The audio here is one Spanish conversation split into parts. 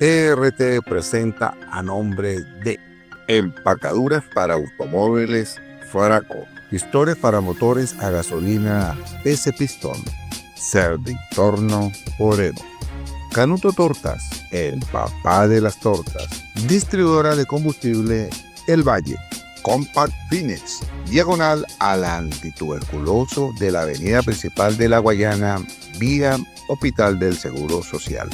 TRT presenta a nombre de Empacaduras para automóviles Faraco, Pistores para motores a gasolina PC Pistón, Servitorno Porero, Canuto Tortas, el papá de las tortas, distribuidora de combustible El Valle, Compact Finish, diagonal al antituberculoso de la avenida principal de La Guayana, vía Hospital del Seguro Social.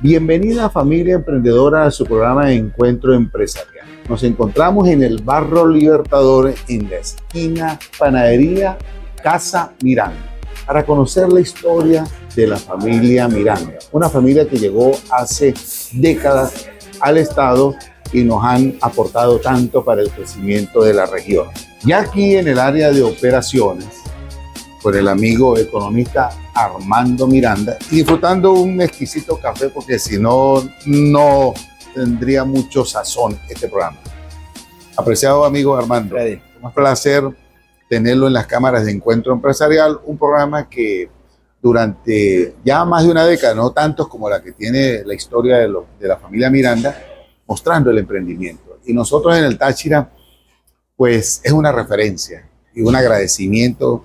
Bienvenida familia emprendedora a su programa de Encuentro Empresarial. Nos encontramos en el Barrio Libertador, en la esquina Panadería Casa Miranda, para conocer la historia de la familia Miranda, una familia que llegó hace décadas al estado y nos han aportado tanto para el crecimiento de la región. Ya aquí en el área de operaciones, por el amigo economista Armando Miranda, y disfrutando un exquisito café, porque si no, no tendría mucho sazón este programa. Apreciado amigo Armando, un placer tenerlo en las cámaras de Encuentro Empresarial, un programa que durante ya más de una década, no tantos como la que tiene la historia de la familia Miranda, mostrando el emprendimiento. Y nosotros en el Táchira, pues es una referencia y un agradecimiento,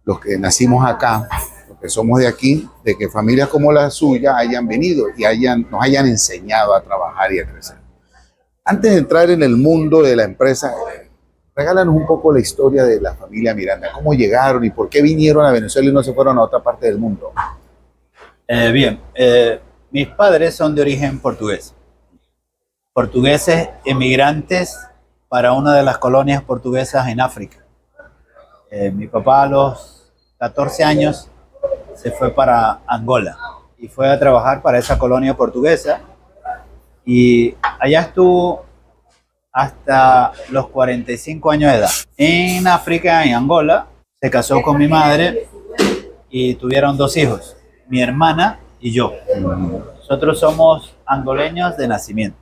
los que nacimos acá, los que somos de aquí, de que familias como la suya hayan venido y nos hayan enseñado a trabajar y a crecer. Antes de entrar en el mundo de la empresa, regálanos un poco la historia de la familia Miranda, cómo llegaron y por qué vinieron a Venezuela y no se fueron a otra parte del mundo. Mis padres son de origen portugués. Portugueses emigrantes para una de las colonias portuguesas en África. Mi papá a los 14 años se fue para Angola y fue a trabajar para esa colonia portuguesa y allá estuvo hasta los 45 años de edad. En África, en Angola, se casó con mi madre y tuvieron 2 hijos, mi hermana y yo. Nosotros somos angoleños de nacimiento,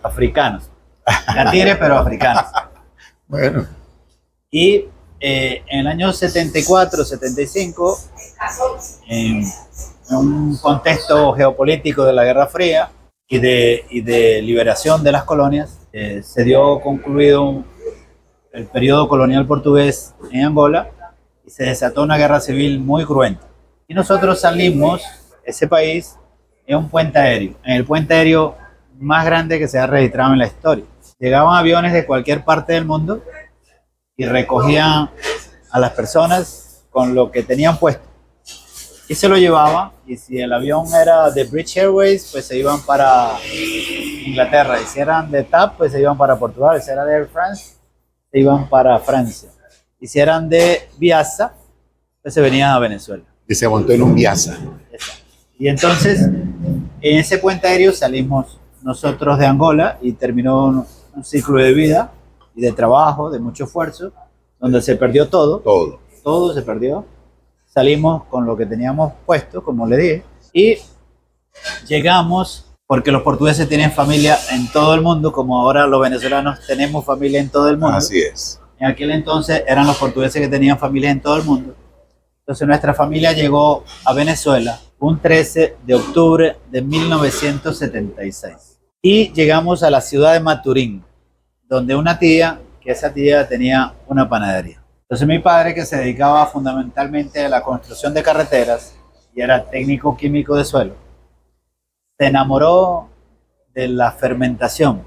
africanos, tigres pero africanos. Bueno. Y en el año 74, 75, en un contexto geopolítico de la Guerra Fría y de liberación de las colonias, se dio concluido el periodo colonial portugués en Angola y se desató una guerra civil muy cruenta. Y nosotros salimos, ese país, en un puente aéreo, en el puente aéreo más grande que se ha registrado en la historia. Llegaban aviones de cualquier parte del mundo y recogían a las personas con lo que tenían puesto y se lo llevaban, y si el avión era de British Airways pues se iban para Inglaterra, y si eran de TAP pues se iban para Portugal, y si era de Air France se iban para Francia, y si eran de Viasa pues se venían a Venezuela. Y se montó en un Viasa. Y entonces en ese puente aéreo salimos nosotros de Angola y terminó un ciclo de vida y de trabajo, de mucho esfuerzo, donde se perdió todo se perdió. Salimos con lo que teníamos puesto, como le dije, y llegamos, porque los portugueses tienen familia en todo el mundo, como ahora los venezolanos tenemos familia en todo el mundo. Así es. En aquel entonces eran los portugueses que tenían familia en todo el mundo. Entonces nuestra familia llegó a Venezuela un 13 de octubre de 1976. Y llegamos a la ciudad de Maturín, donde esa tía tenía una panadería. Entonces mi padre, que se dedicaba fundamentalmente a la construcción de carreteras y era técnico químico de suelo, se enamoró de la fermentación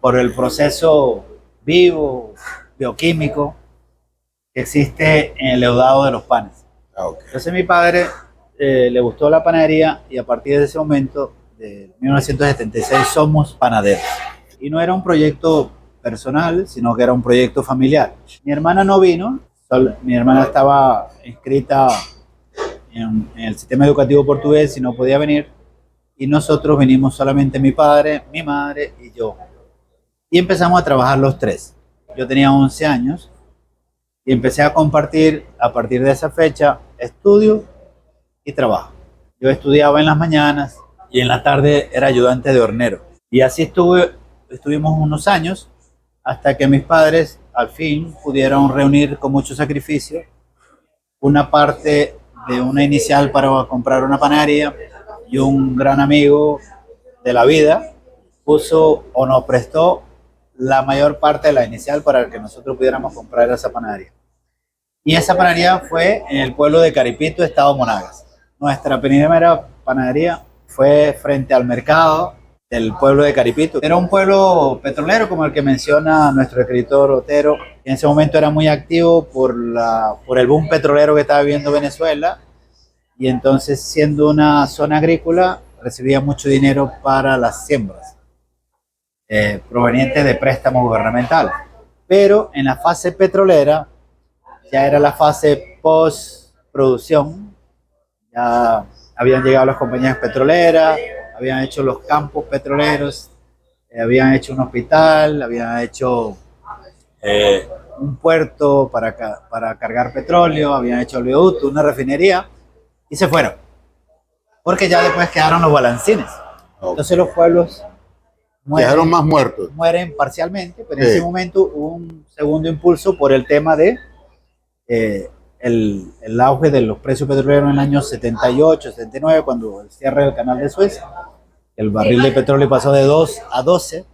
por el proceso vivo, bioquímico, que existe en el leudado de los panes. Okay. Entonces mi padre le gustó la panadería y a partir de ese momento, de 1976, somos panaderos. Y no era un proyecto personal, sino que era un proyecto familiar. Mi hermana no vino, mi hermana estaba inscrita en el sistema educativo portugués y no podía venir, y nosotros vinimos solamente mi padre, mi madre y yo. Y empezamos a trabajar los 3. Yo tenía 11 años y empecé a compartir a partir de esa fecha estudio y trabajo. Yo estudiaba en las mañanas y en la tarde era ayudante de hornero. Y así estuvimos unos años, hasta que mis padres al fin pudieron reunir con mucho sacrificio una parte de una inicial para comprar una panadería, y un gran amigo de la vida puso o nos prestó la mayor parte de la inicial para que nosotros pudiéramos comprar esa panadería. Y esa panadería fue en el pueblo de Caripito, estado Monagas. Nuestra primera panadería fue frente al mercado del pueblo de Caripito. Era un pueblo petrolero, como el que menciona nuestro escritor Otero. En ese momento era muy activo por el boom petrolero que estaba viviendo Venezuela. Y entonces, siendo una zona agrícola, recibía mucho dinero para las siembras, provenientes de préstamos gubernamentales. Pero en la fase petrolera, ya era la fase post-producción, ya habían llegado las compañías petroleras, habían hecho los campos petroleros, habían hecho un hospital, habían hecho un puerto para cargar petróleo, habían hecho oleoducto, una refinería, y se fueron. Porque ya después quedaron los balancines. Entonces los pueblos Quedaron más muertos. mueren parcialmente, pero en ese momento hubo un segundo impulso por el tema de el auge de los precios petroleros en el año 78, 79, cuando el cierre del canal de Suez. El barril de petróleo pasó de 2 a 12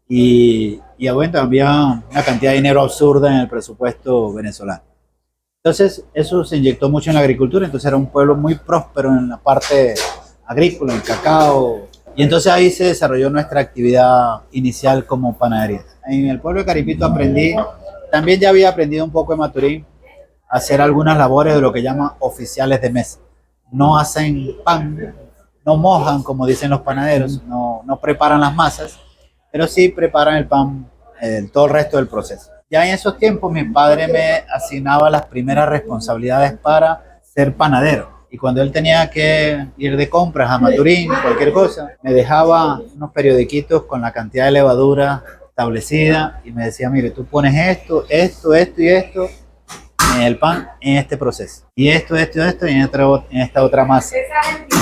y bueno, había una cantidad de dinero absurda en el presupuesto venezolano. Entonces eso se inyectó mucho en la agricultura, entonces era un pueblo muy próspero en la parte agrícola, en cacao, y entonces ahí se desarrolló nuestra actividad inicial como panadería. En el pueblo de Caripito aprendí, también ya había aprendido un poco de Maturín, a hacer algunas labores de lo que llaman oficiales de mesa. No hacen pan, no mojan, como dicen los panaderos, no preparan las masas, pero sí preparan el pan, todo el resto del proceso. Ya en esos tiempos mi padre me asignaba las primeras responsabilidades para ser panadero. Y cuando él tenía que ir de compras a Maturín, cualquier cosa, me dejaba unos periodiquitos con la cantidad de levadura establecida y me decía, mire, tú pones esto y esto en el pan en este proceso. Y esto y en esta otra masa.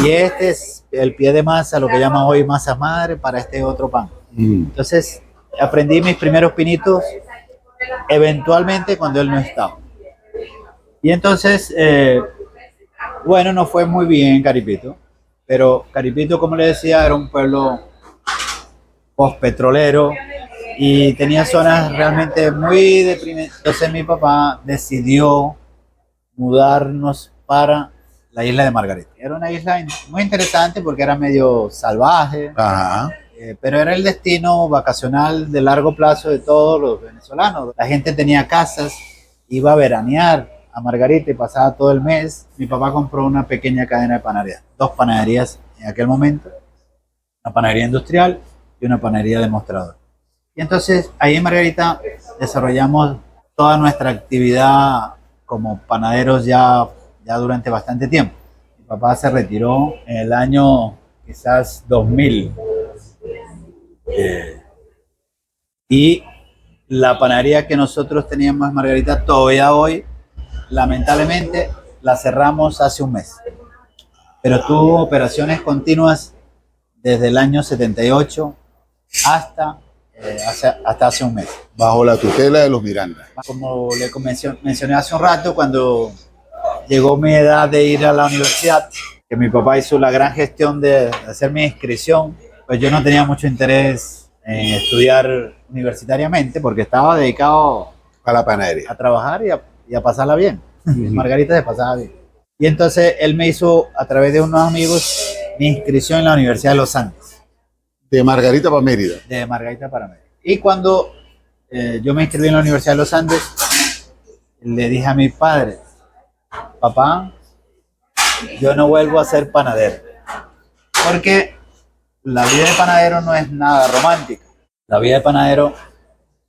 Y este es el pie de masa, lo que llaman hoy masa madre, para este otro pan. Entonces aprendí mis primeros pinitos eventualmente cuando él no estaba. Y entonces, bueno, no fue muy bien Caripito, pero Caripito, como le decía, era un pueblo postpetrolero y tenía zonas realmente muy deprimentes. Entonces mi papá decidió mudarnos para la isla de Margarita. Era una isla muy interesante porque era medio salvaje. Ajá. Pero era el destino vacacional de largo plazo de todos los venezolanos. La gente tenía casas, iba a veranear a Margarita y pasaba todo el mes. Mi papá compró una pequeña cadena de panaderías, 2 panaderías en aquel momento, una panadería industrial y una panadería de mostrador. Y entonces ahí en Margarita desarrollamos toda nuestra actividad como panaderos ya durante bastante tiempo. Mi papá se retiró en el año quizás 2000. Y la panadería que nosotros teníamos en Margarita todavía hoy, lamentablemente, la cerramos hace un mes. Pero tuvo operaciones continuas desde el año 78 hasta hace un mes. Bajo la tutela de los Miranda. Como le mencioné hace un rato, cuando llegó mi edad de ir a la universidad, que mi papá hizo la gran gestión de hacer mi inscripción, pues yo no tenía mucho interés en estudiar universitariamente porque estaba dedicado A la panadería. a trabajar y a pasarla bien. En Margarita se pasaba bien. Y entonces él me hizo, a través de unos amigos, mi inscripción en la Universidad de los Andes. De Margarita para Mérida. De Margarita para Mérida. Y cuando yo me inscribí en la Universidad de los Andes, le dije a mi padre, papá, yo no vuelvo a ser panadero. Porque la vida de panadero no es nada romántica. La vida de panadero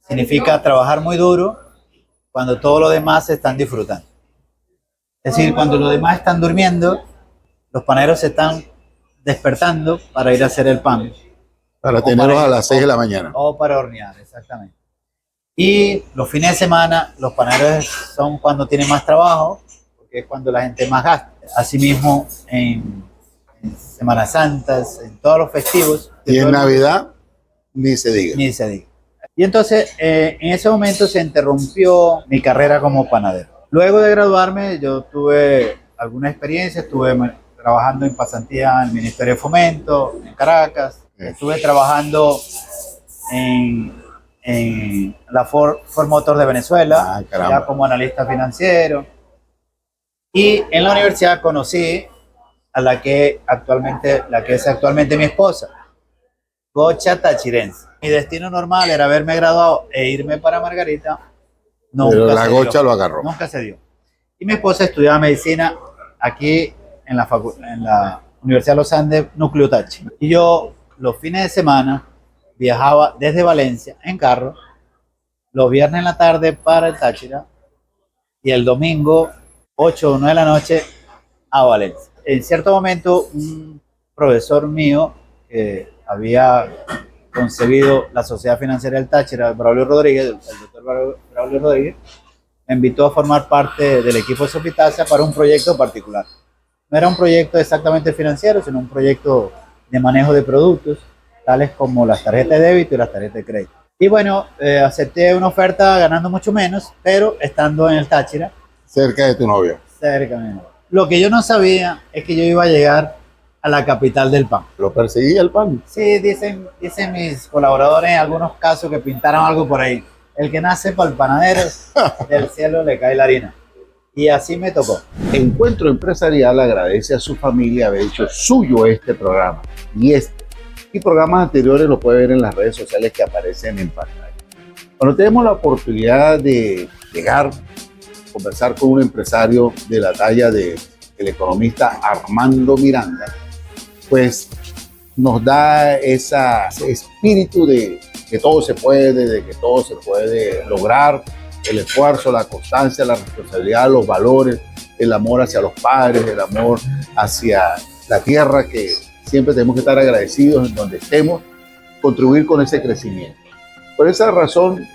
significa trabajar muy duro cuando todos los demás se están disfrutando. Es decir, cuando los demás están durmiendo, los panaderos se están despertando para ir a hacer el pan. Para tenerlos a las 6 de la mañana. O para hornear, exactamente. Y los fines de semana, los panaderos son cuando tienen más trabajo, porque es cuando la gente más gasta. Asimismo, en Semanas Santas, en todos los festivos. Y en Navidad, ni se diga. Ni se diga. Y entonces, en ese momento se interrumpió mi carrera como panadero. Luego de graduarme, yo tuve alguna experiencia, trabajando en pasantía en el Ministerio de Fomento, en Caracas, estuve trabajando en la Ford Motor de Venezuela, ya como analista financiero. Y en la universidad conocí a la que es actualmente mi esposa, Gocha Tachirense. Mi destino normal era haberme graduado e irme para Margarita. Pero la Gocha lo agarró. Nunca se dio. Y mi esposa estudiaba medicina aquí en la Universidad de los Andes, Núcleo Táchira. Y yo los fines de semana viajaba desde Valencia en carro, los viernes en la tarde para el Táchira y el domingo 8 o 9 de la noche a Valencia. En cierto momento, un profesor mío que había concebido la Sociedad Financiera del Táchira, Braulio Rodríguez, el doctor Braulio Rodríguez, me invitó a formar parte del equipo de Sofitasa para un proyecto particular. No era un proyecto exactamente financiero, sino un proyecto de manejo de productos, tales como las tarjetas de débito y las tarjetas de crédito. Y bueno, acepté una oferta ganando mucho menos, pero estando en el Táchira. Cerca de tu novia. Cerca de mi novia. Lo que yo no sabía es que yo iba a llegar a la capital del pan. ¿Lo perseguía el pan? Sí, dicen mis colaboradores en algunos casos que pintaron algo por ahí. El que nace para el panadero, del cielo le cae la harina. Y así me tocó. Encuentro Empresarial agradece a su familia haber hecho suyo este programa. Y programas anteriores lo puede ver en las redes sociales que aparecen en pantalla. Cuando tenemos la oportunidad de llegar, conversar con un empresario de la talla del economista Armando Miranda, pues nos da ese espíritu de que todo se puede, de que todo se puede lograr, el esfuerzo, la constancia, la responsabilidad, los valores, el amor hacia los padres, el amor hacia la tierra, que siempre tenemos que estar agradecidos en donde estemos, contribuir con ese crecimiento. Por esa razón,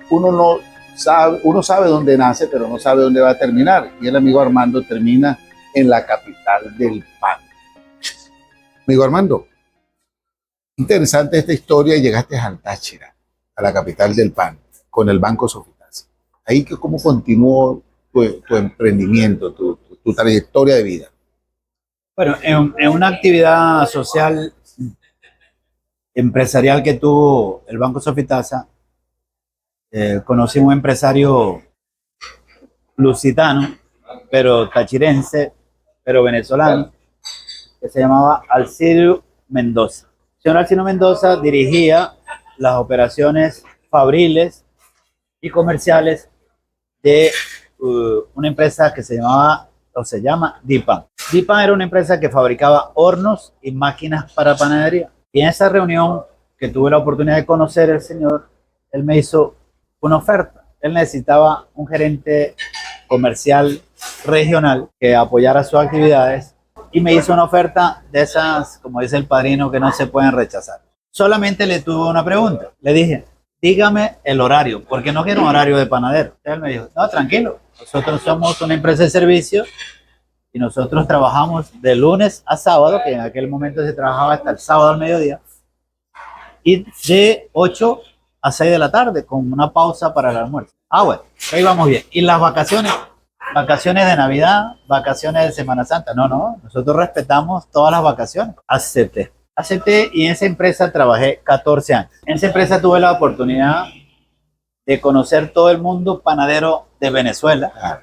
uno sabe dónde nace, pero no sabe dónde va a terminar. Y el amigo Armando termina en la capital del pan. Amigo Armando, interesante esta historia. Llegaste a Táchira, a la capital del pan, con el Banco Sofitasa. Ahí, ¿cómo continuó tu emprendimiento, tu trayectoria de vida? Bueno, en una actividad social empresarial que tuvo el Banco Sofitasa, conocí a un empresario lusitano, pero tachirense, pero venezolano, que se llamaba Alcidio Mendoza. El señor Alcidio Mendoza dirigía las operaciones fabriles y comerciales de una empresa que se llama DIPAN. DIPAN era una empresa que fabricaba hornos y máquinas para panadería. Y en esa reunión que tuve la oportunidad de conocer al señor, él me hizo una oferta. Él necesitaba un gerente comercial regional que apoyara sus actividades y me hizo una oferta de esas, como dice el padrino, que no se pueden rechazar. Solamente le tuve una pregunta. Le dije, dígame el horario, porque no quiero un horario de panadero. Él me dijo, no, tranquilo, nosotros somos una empresa de servicio y nosotros trabajamos de lunes a sábado, que en aquel momento se trabajaba hasta el sábado al mediodía, y de 8 a 6 de la tarde, con una pausa para el almuerzo. Ah, bueno, ahí vamos bien. ¿Y las vacaciones? Vacaciones de Navidad, vacaciones de Semana Santa. No, nosotros respetamos todas las vacaciones. Acepté y en esa empresa trabajé 14 años. En esa empresa tuve la oportunidad de conocer todo el mundo panadero de Venezuela.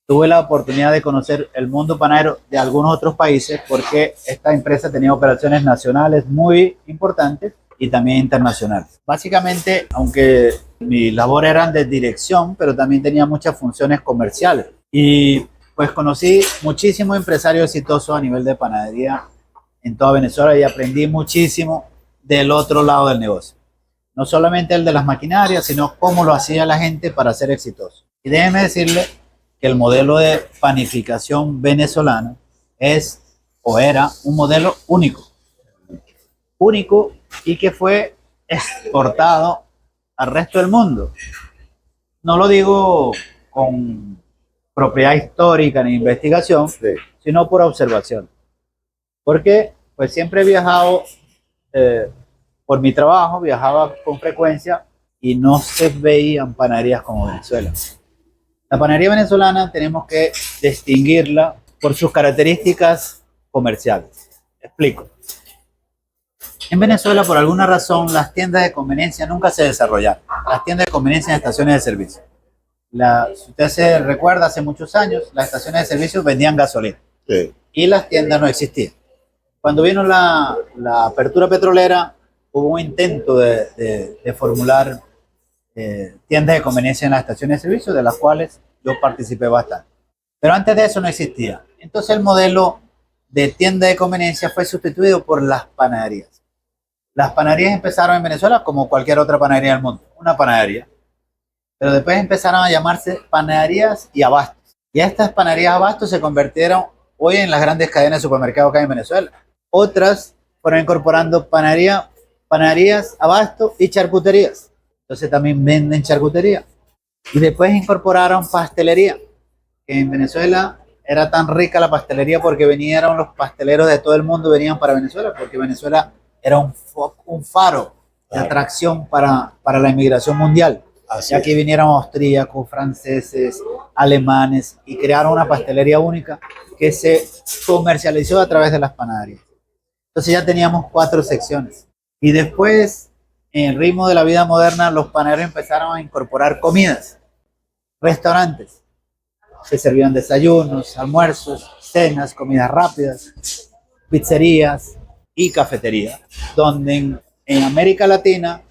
Tuve la oportunidad de conocer el mundo panadero de algunos otros países porque esta empresa tenía operaciones nacionales muy importantes y también internacionales. Básicamente, aunque mi labor era de dirección, pero también tenía muchas funciones comerciales. Y pues conocí muchísimos empresarios exitosos a nivel de panadería en toda Venezuela y aprendí muchísimo del otro lado del negocio. No solamente el de las maquinarias, sino cómo lo hacía la gente para ser exitoso. Y déjeme decirle que el modelo de panificación venezolano es o era un modelo único y que fue exportado al resto del mundo. No lo digo con propiedad histórica ni investigación, sino por observación. Porque pues siempre he viajado, por mi trabajo, viajaba con frecuencia y no se veían panaderías como Venezuela. La panadería venezolana tenemos que distinguirla por sus características comerciales. Explico. En Venezuela, por alguna razón, las tiendas de conveniencia nunca se desarrollaron. Las tiendas de conveniencia en estaciones de servicio. Si usted se recuerda, hace muchos años, las estaciones de servicio vendían gasolina. Sí. Y las tiendas no existían. Cuando vino la apertura petrolera, hubo un intento de formular tiendas de conveniencia en las estaciones de servicio, de las cuales yo participé bastante. Pero antes de eso no existía. Entonces el modelo de tienda de conveniencia fue sustituido por las panaderías. Las panaderías empezaron en Venezuela como cualquier otra panadería del mundo, una panadería. Pero después empezaron a llamarse panaderías y abastos. Y estas panaderías abastos se convirtieron hoy en las grandes cadenas de supermercados que hay en Venezuela. Otras fueron incorporando panaderías, abastos y charcuterías. Entonces también venden charcutería. Y después incorporaron pastelería. Que en Venezuela era tan rica la pastelería porque vinieron los pasteleros de todo el mundo, venían para Venezuela, porque Venezuela era un faro de atracción para la inmigración mundial. Así Ya que vinieron austríacos, franceses, alemanes y crearon una pastelería única que se comercializó a través de las panaderías. Entonces ya teníamos 4 secciones. Y después, en el ritmo de la vida moderna, los panaderos empezaron a incorporar comidas, restaurantes. Se servían desayunos, almuerzos, cenas, comidas rápidas, pizzerías y cafeterías, donde en América Latina,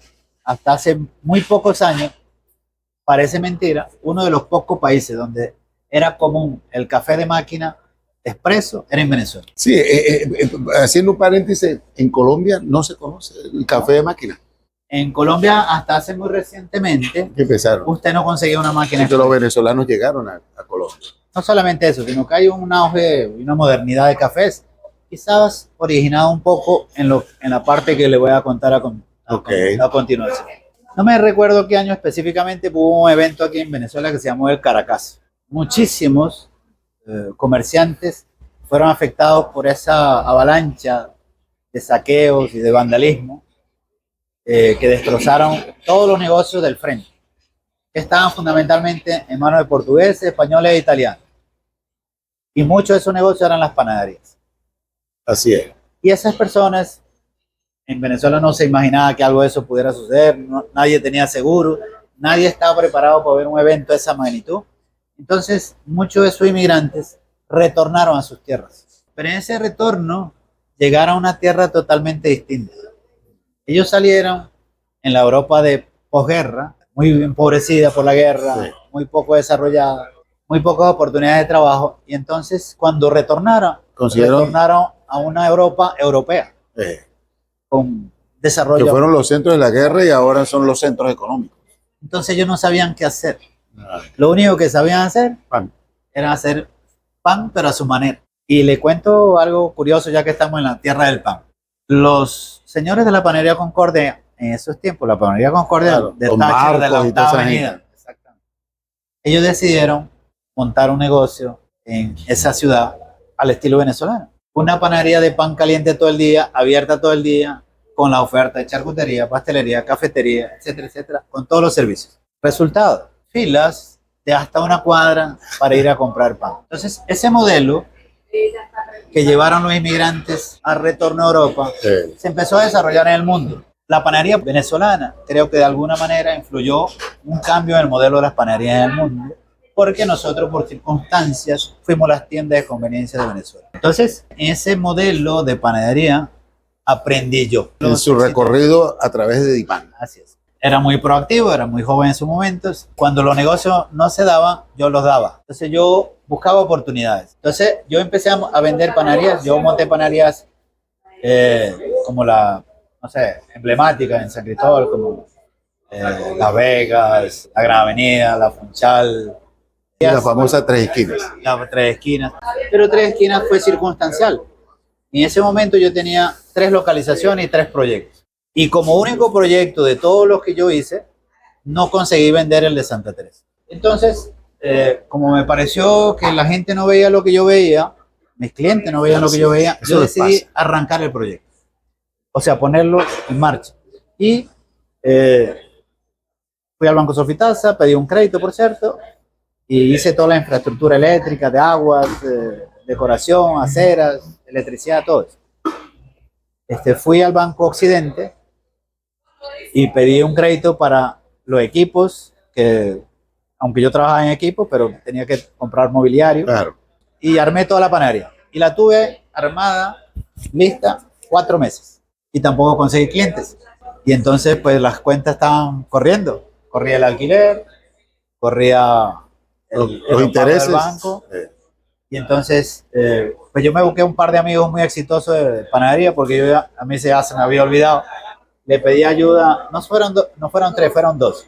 hasta hace muy pocos años, parece mentira, uno de los pocos países donde era común el café de máquina expreso era en Venezuela. Sí, haciendo un paréntesis, en Colombia no se conoce el café de máquina. En Colombia, hasta hace muy recientemente, Que empezaron. usted no conseguía una máquina Entonces los expreso. venezolanos llegaron a Colombia. No solamente eso, sino que hay un auge y una modernidad de cafés, quizás originado un poco en la parte que le voy a contar a continuación. No me recuerdo qué año específicamente, hubo un evento aquí en Venezuela que se llamó el Caracas. Muchísimos comerciantes fueron afectados por esa avalancha de saqueos y de vandalismo que destrozaron todos los negocios del frente, que estaban fundamentalmente en manos de portugueses, españoles e italianos. Y muchos de esos negocios eran las panaderías. Así es. Y esas personas en Venezuela no se imaginaba que algo de eso pudiera suceder, nadie tenía seguro, nadie estaba preparado para ver un evento de esa magnitud. Entonces, muchos de esos inmigrantes retornaron a sus tierras. Pero en ese retorno llegaron a una tierra totalmente distinta. Ellos salieron en la Europa de posguerra, muy empobrecida por la guerra, Sí. muy poco desarrollada, muy pocas oportunidades de trabajo. Y entonces, cuando retornaron a una Europa europea, con desarrollo. Que fueron los centros de la guerra y ahora son los centros económicos. Entonces ellos no sabían qué hacer. Lo único que sabían hacer Pan. era hacer pan, pero a su manera. Y le cuento algo curioso ya que estamos en la tierra del pan. Los señores de la panadería Concordia, en esos tiempos, la panadería Concordia Claro, de con Táchira, de la Marcos y toda octava esa avenida. gente. Exactamente. Ellos decidieron montar un negocio en esa ciudad al estilo venezolano. Una panadería de pan caliente todo el día, abierta todo el día, con la oferta de charcutería, pastelería, cafetería, etcétera, etcétera, con todos los servicios. Resultado, filas de hasta una cuadra para ir a comprar pan. Entonces, ese modelo que llevaron los inmigrantes al retorno a Europa se empezó a desarrollar en el mundo. La panadería venezolana creo que de alguna manera influyó un cambio en el modelo de las panaderías en el mundo, porque nosotros por circunstancias fuimos las tiendas de conveniencia de Venezuela. Entonces, en ese modelo de panadería aprendí yo. En su recorrido a través de Dipan. Así es. Era muy proactivo, era muy joven en sus momentos. Cuando los negocios no se daban, yo los daba. Entonces yo buscaba oportunidades. Entonces yo empecé a vender panaderías. Yo monté panaderías como la, no sé, emblemática en San Cristóbal, como Las Vegas, la Gran Avenida, la Funchal. Y la famosa Tres Esquinas. Las Tres Esquinas. Pero Tres Esquinas fue circunstancial. En ese momento yo tenía 3 localizaciones y 3 proyectos. Y como único proyecto de todos los que yo hice, no conseguí vender el de Santa Teresa. Entonces, como me pareció que la gente no veía lo que yo veía, mis clientes no veían lo que yo veía, Eso yo les decidí pasa. arrancar el proyecto. O sea, ponerlo en marcha. Y fui al Banco Sofitasa, pedí un crédito, por cierto, y hice toda la infraestructura eléctrica, de aguas, decoración, aceras, electricidad, todo eso. Fui al Banco Occidente y pedí un crédito para los equipos, que aunque yo trabajaba en equipo, pero tenía que comprar mobiliario. Claro. Y armé toda la panadería. Y la tuve armada, lista, 4 meses. Y tampoco conseguí clientes. Y entonces, pues las cuentas estaban corriendo. Corría el alquiler, corría Los pago intereses. del banco. Y entonces, pues yo me busqué un par de amigos muy exitosos de panadería, porque a mí ya se me había olvidado. Le pedí ayuda, no fueron 3, fueron 2.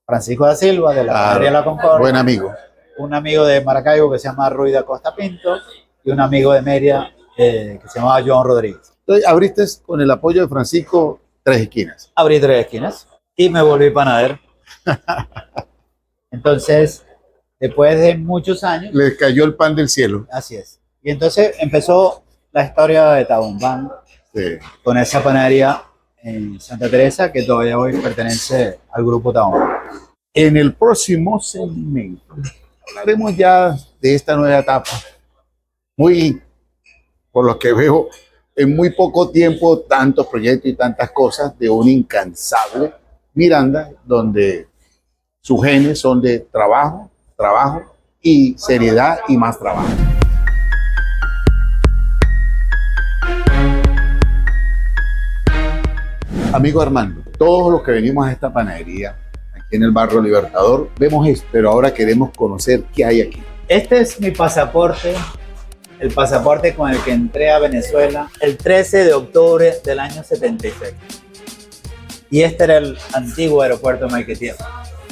Francisco da Silva, de la panadería La Concordia. Buen amigo. Un amigo de Maracaibo que se llama Ruy da Costa Pinto, y un amigo de Mérida que se llamaba Joan Rodríguez. Entonces, abriste con el apoyo de Francisco 3 esquinas. Abrí 3 esquinas y me volví panadero. Entonces, después de muchos años, Le cayó el pan del cielo. así es. Y entonces empezó la historia de Tabombán Sí. con esa panadería en Santa Teresa, que todavía hoy pertenece al grupo Tabombán. En el próximo segmento hablaremos ya de esta nueva etapa. Por lo que veo, en muy poco tiempo, tantos proyectos y tantas cosas de un incansable Miranda, donde sus genes son de trabajo, trabajo y seriedad y más trabajo. Amigo Armando, todos los que venimos a esta panadería, aquí en el barrio Libertador, vemos esto, pero ahora queremos conocer qué hay aquí. Este es mi pasaporte, el pasaporte con el que entré a Venezuela el 13 de octubre del año 76. Y este era el antiguo aeropuerto de Maiquetía.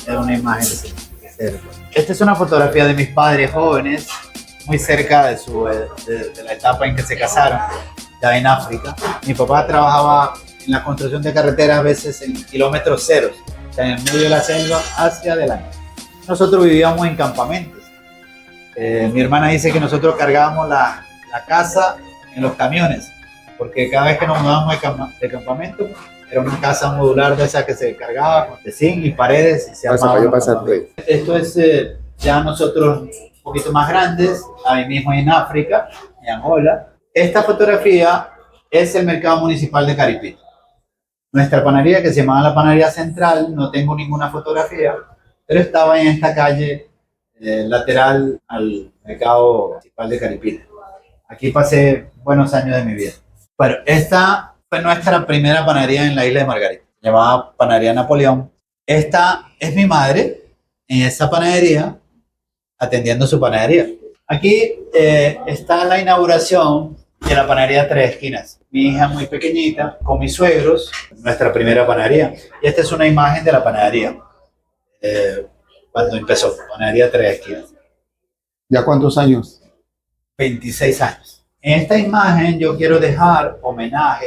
Era una imagen de ese aeropuerto. Esta es una fotografía de mis padres jóvenes, muy cerca de la etapa en que se casaron, ya en África. Mi papá trabajaba en la construcción de carreteras a veces en kilómetros ceros, o sea, en el medio de la selva hacia adelante. Nosotros vivíamos en campamentos. Mi hermana dice que nosotros cargábamos la casa en los camiones, porque cada vez que nos mudábamos de campamento, era una casa modular de esa que se cargaba con de zinc y paredes y se armaba. Esto es ya nosotros un poquito más grandes, ahí mismo en África, en Angola. Esta fotografía es el mercado municipal de Caripito. Nuestra panadería, que se llamaba la Panadería Central, no tengo ninguna fotografía, pero estaba en esta calle lateral al mercado municipal de Caripito. Aquí pasé buenos años de mi vida. Bueno, esta fue nuestra primera panadería en la isla de Margarita. Se llamaba Panadería Napoleón. Esta es mi madre en esa panadería, atendiendo su panadería. Aquí está la inauguración de la panadería Tres Esquinas. Mi hija muy pequeñita, con mis suegros, nuestra primera panadería. Y esta es una imagen de la panadería. Cuando empezó, panadería Tres Esquinas. ¿Ya cuántos años? 26 años. En esta imagen yo quiero dejar homenaje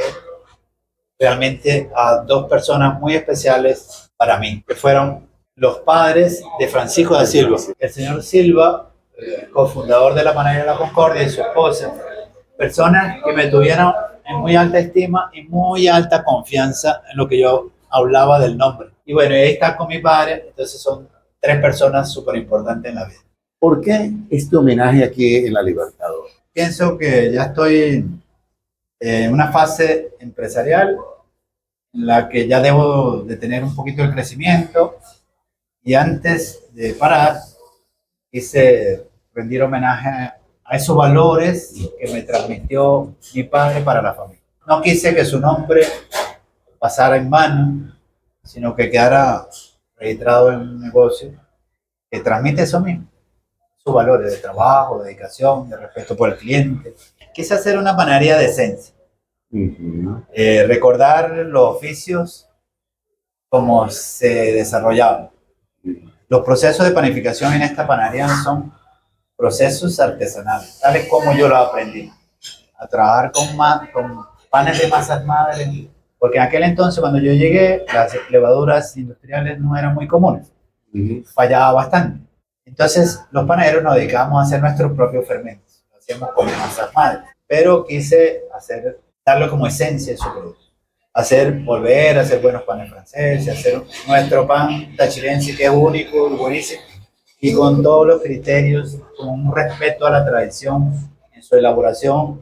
realmente a 2 personas muy especiales para mí, que fueron los padres de Francisco da Silva. El señor Silva, cofundador de la Panadería La Concordia, y su esposa, personas que me tuvieron en muy alta estima y muy alta confianza en lo que yo hablaba del nombre. Y bueno, ahí está con mi padre, entonces son 3 personas súper importantes en la vida. ¿Por qué este homenaje aquí en la Libertador? Pienso que ya estoy en una fase empresarial en la que ya debo de tener un poquito el crecimiento, y antes de parar quise rendir homenaje a esos valores que me transmitió mi padre para la familia. No quise que su nombre pasara en vano, sino que quedara registrado en un negocio que transmite eso mismo, sus valores de trabajo, de dedicación, de respeto por el cliente. Quise hacer una panadería de esencia. Recordar los oficios como se desarrollaban. Los procesos de panificación en esta panadería son procesos artesanales, tales como yo lo aprendí. A trabajar con panes de masas madre, porque en aquel entonces cuando yo llegué, las levaduras industriales no eran muy comunes. Fallaba bastante. Entonces los panaderos nos dedicábamos a hacer nuestros propios fermentos. Lo hacíamos con masas madre. Pero quise darlo como esencia en su producto. Volver a hacer buenos panes franceses, hacer nuestro pan tachirense, que es único y buenísimo, y con todos los criterios, con un respeto a la tradición en su elaboración,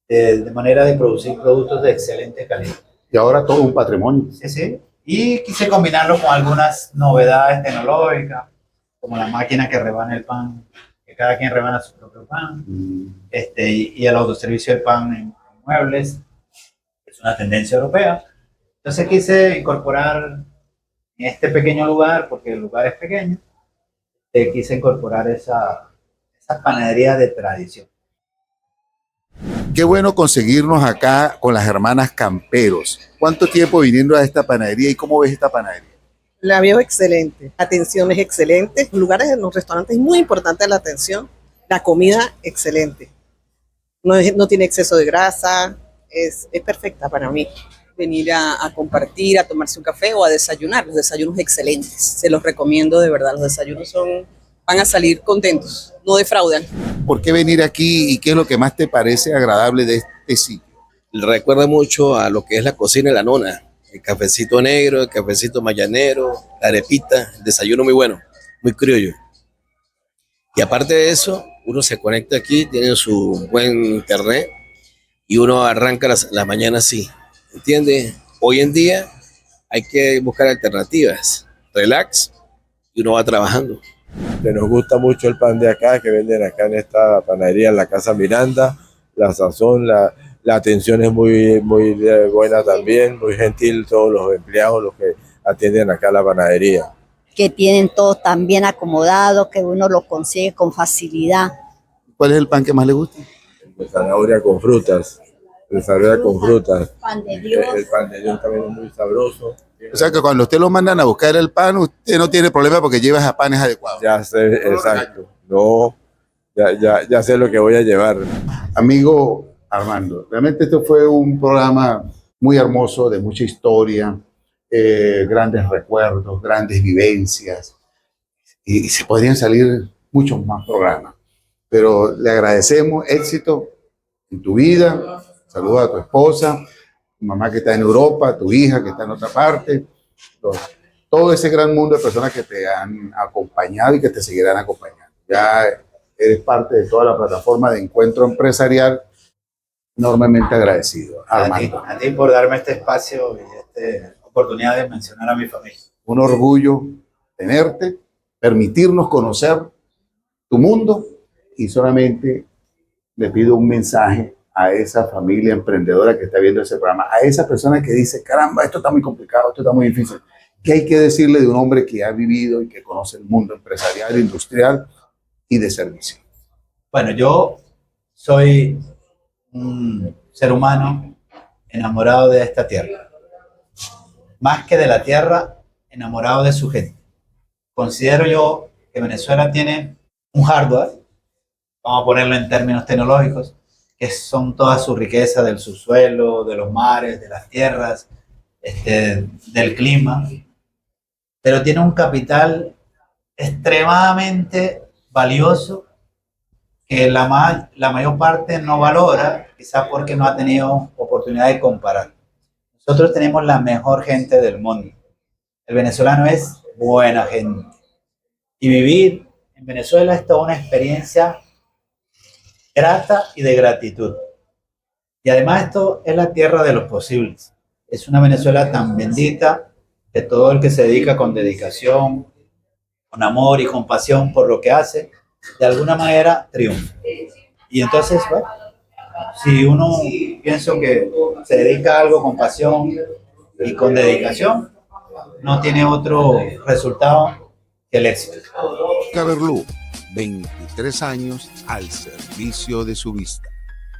de manera de producir productos de excelente calidad. Y ahora todo un patrimonio. Sí, sí. Y quise combinarlo con algunas novedades tecnológicas, como la máquina que rebana el pan, que cada quien rebana su propio pan, y el autoservicio de pan en muebles. Es una tendencia europea. Entonces quise incorporar en este pequeño lugar, porque el lugar es pequeño, quise incorporar esa panadería de tradición. Qué bueno conseguirnos acá con las hermanas Camperos. ¿Cuánto tiempo viniendo a esta panadería y cómo ves esta panadería? La veo excelente, la atención es excelente, los lugares en los restaurantes es muy importante la atención, la comida excelente, no tiene exceso de grasa, es perfecta para mí. Venir a compartir, a tomarse un café o a desayunar, los desayunos excelentes, se los recomiendo de verdad, los desayunos van a salir contentos, no defraudan. ¿Por qué venir aquí y qué es lo que más te parece agradable de este sitio? Recuerda mucho a lo que es la cocina de la nona. El cafecito negro, el cafecito mayanero, la arepita, el desayuno muy bueno, muy criollo. Y aparte de eso, uno se conecta aquí, tiene su buen internet y uno arranca la mañana así, ¿entiendes? Hoy en día hay que buscar alternativas, relax, y uno va trabajando. Nos gusta mucho el pan de acá, que venden acá en esta panadería en la Casa Miranda, la sazón, la atención es muy buena también, muy gentil todos los empleados, los que atienden acá la panadería. Que tienen todo tan bien acomodado, que uno lo consigue con facilidad. ¿Cuál es el pan que más le gusta? De zanahoria con frutas, Pan de Dios. El pan de Dios también es muy sabroso. O sea que cuando usted lo mandan a buscar el pan, usted no tiene problema porque lleva a panes adecuados. Ya sé, exacto. No, ya sé lo que voy a llevar. Amigo Armando, realmente esto fue un programa muy hermoso, de mucha historia, grandes recuerdos, grandes vivencias, y se podrían salir muchos más programas. Pero le agradecemos éxito en tu vida, saludos a tu esposa, tu mamá que está en Europa, tu hija que está en otra parte, todo ese gran mundo de personas que te han acompañado y que te seguirán acompañando. Ya eres parte de toda la plataforma de Encuentro Empresarial. Enormemente agradecido, Armando. A ti por darme este espacio y esta oportunidad de mencionar a mi familia. Un orgullo tenerte, permitirnos conocer tu mundo, y solamente le pido un mensaje a esa familia emprendedora que está viendo ese programa, a esa persona que dice, caramba, esto está muy complicado, esto está muy difícil. ¿Qué hay que decirle de un hombre que ha vivido y que conoce el mundo empresarial, industrial y de servicio? Bueno, yo soy un ser humano enamorado de esta tierra. Más que de la tierra, enamorado de su gente. Considero yo que Venezuela tiene un hardware, vamos a ponerlo en términos tecnológicos, que son toda su riqueza del subsuelo, de los mares, de las tierras, del clima, pero tiene un capital extremadamente valioso que la mayor parte no valora, quizás porque no ha tenido oportunidad de comparar. Nosotros tenemos la mejor gente del mundo. El venezolano es buena gente. Y vivir en Venezuela es toda una experiencia grata y de gratitud. Y además esto es la tierra de los posibles. Es una Venezuela tan bendita que todo el que se dedica con dedicación, con amor y con pasión por lo que hace, de alguna manera triunfa. Y entonces, bueno, si uno pienso que se dedica a algo con pasión y con dedicación, no tiene otro resultado que el éxito. Caberlú, 23 años al servicio de su vista.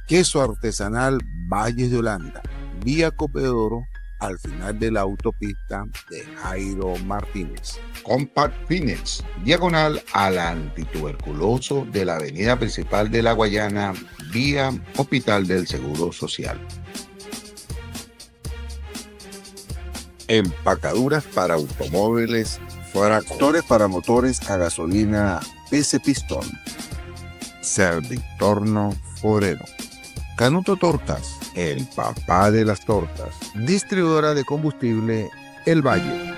Queso artesanal Valles de Holanda, vía Copedoro, al final de la autopista de Jairo Martínez. Compact Fitness, diagonal al antituberculoso de la avenida principal de La Guayana, vía Hospital del Seguro Social. Empacaduras para automóviles, fractores para motores a gasolina PC Pistón. Servitorno Forero. Canuto Tortas, el papá de las tortas. Distribuidora de combustible El Valle.